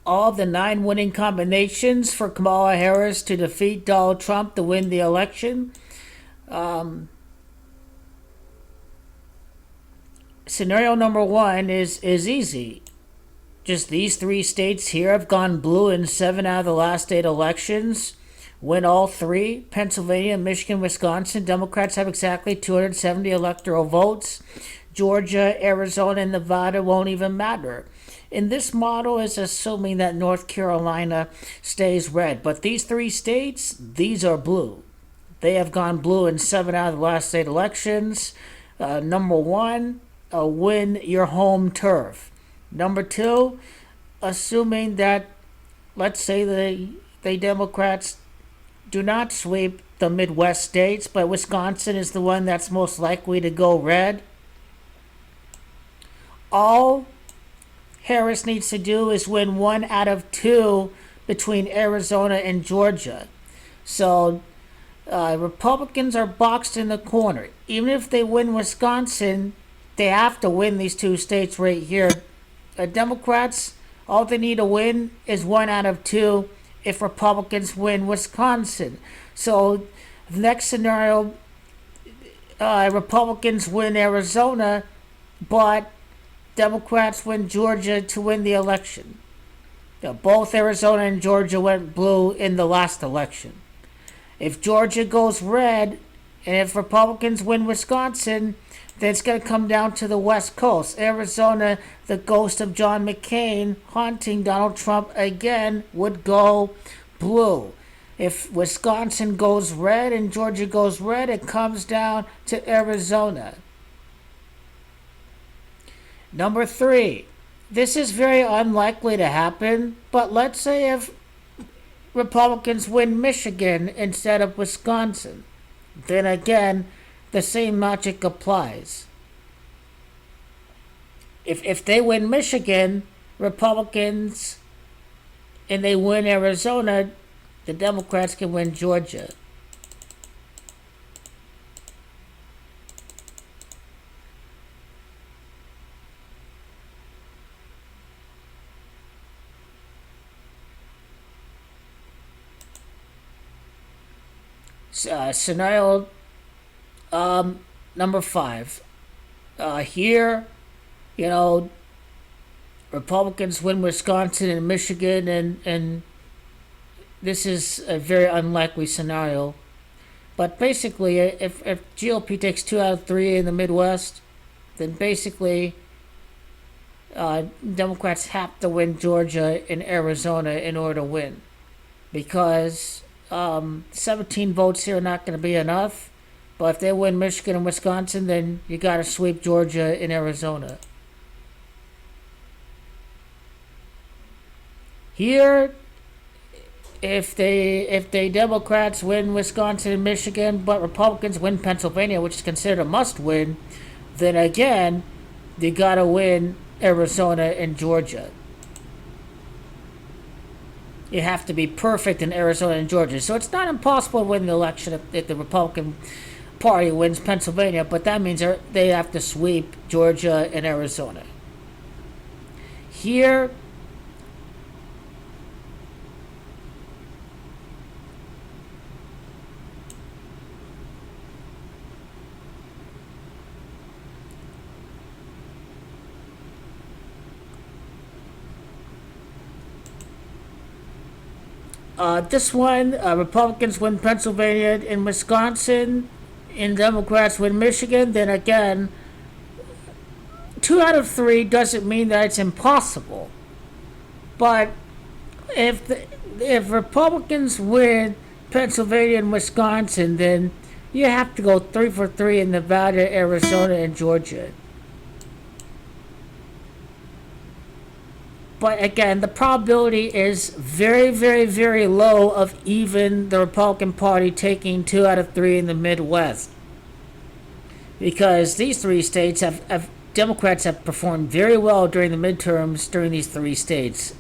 all the 9 winning combinations for Kamala Harris to defeat Donald Trump to win the election. Scenario number 1 is easy. Just these 3 states here have gone blue in 7 out of the last 8 elections. Win all 3. Pennsylvania, Michigan, Wisconsin. Democrats have exactly 270 electoral votes. Georgia, Arizona, and Nevada won't even matter. And this model is assuming that North Carolina stays red. But these 3 states, these are blue. They have gone blue in 7 out of the last 8 elections. Number 1, win your home turf. Number 2, assuming that, let's say the Democrats do not sweep the Midwest states, but Wisconsin is the one that's most likely to go red. All Harris needs to do is win 1 out of 2 between Arizona and Georgia. So Republicans are boxed in the corner. Even if they win Wisconsin, they have to win these 2 states right here. Democrats, all they need to win is 1 out of 2 if Republicans win Wisconsin. So the next scenario, Republicans win Arizona, but Democrats win Georgia to win the election. Both Arizona and Georgia went blue in the last election. If Georgia goes red, and if Republicans win Wisconsin, then it's going to come down to the West Coast. Arizona, the ghost of John McCain haunting Donald Trump again, would go blue. If Wisconsin goes red and Georgia goes red, it comes down to Arizona. Number 3, this is very unlikely to happen, but let's say if Republicans win Michigan instead of Wisconsin, then again, the same logic applies. If they win Michigan, Republicans, and they win Arizona, the Democrats can win Georgia. Scenario number 5. Here, Republicans win Wisconsin and Michigan, and this is a very unlikely scenario. But basically, if GOP takes 2 out of 3 in the Midwest, then basically Democrats have to win Georgia and Arizona in order to win. Because 17 votes here are not going to be enough. But if they win Michigan and Wisconsin, then you got to sweep Georgia and Arizona. Here, if they Democrats win Wisconsin and Michigan, but Republicans win Pennsylvania, which is considered a must-win, then again, you got to win Arizona and Georgia. You have to be perfect in Arizona and Georgia. So it's not impossible to win the election if the Republican Party wins Pennsylvania, but that means they have to sweep Georgia and Arizona. Here, this one, Republicans win Pennsylvania and Wisconsin, and Democrats win Michigan, then again, 2 out of 3 doesn't mean that it's impossible. But if Republicans win Pennsylvania and Wisconsin, then you have to go 3 for 3 in Nevada, Arizona, and Georgia. But again, the probability is very, very, very low of even the Republican Party taking 2 out of 3 in the Midwest. Because these 3 states Democrats have performed very well during the midterms during these 3 states.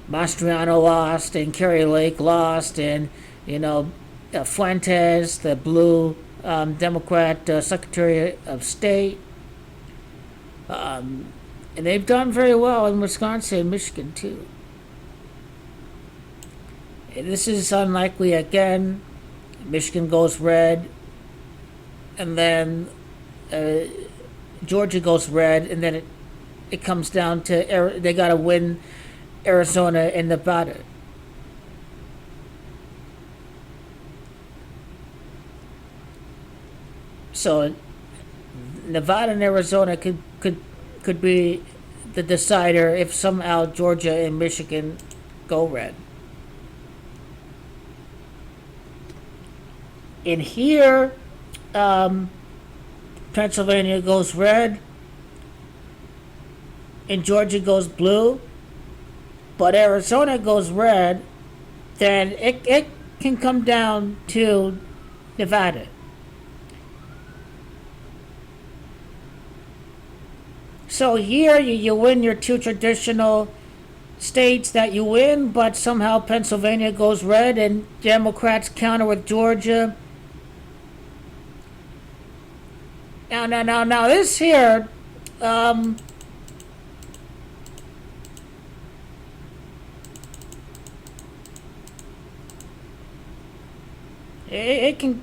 Mastriano lost, and Kerry Lake lost, and, Fuentes, the blue Democrat Secretary of State, And they've done very well in Wisconsin and Michigan, too. This is unlikely again. Michigan goes red, and then Georgia goes red, and then it comes down to they got to win Arizona and Nevada. So Nevada and Arizona could be the decider if somehow Georgia and Michigan go red. In here, Pennsylvania goes red, and Georgia goes blue, but Arizona goes red, then it can come down to Nevada. So here you win your two traditional states that you win, but somehow Pennsylvania goes red and Democrats counter with Georgia. Now this here, it can,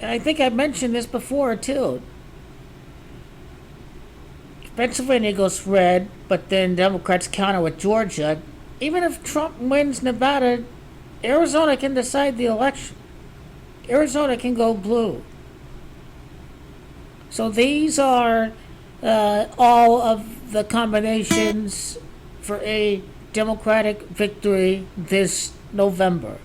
I think I mentioned this before too. Pennsylvania goes red, but then Democrats counter with Georgia. Even if Trump wins Nevada, Arizona can decide the election. Arizona can go blue. So these are all of the combinations for a Democratic victory this November.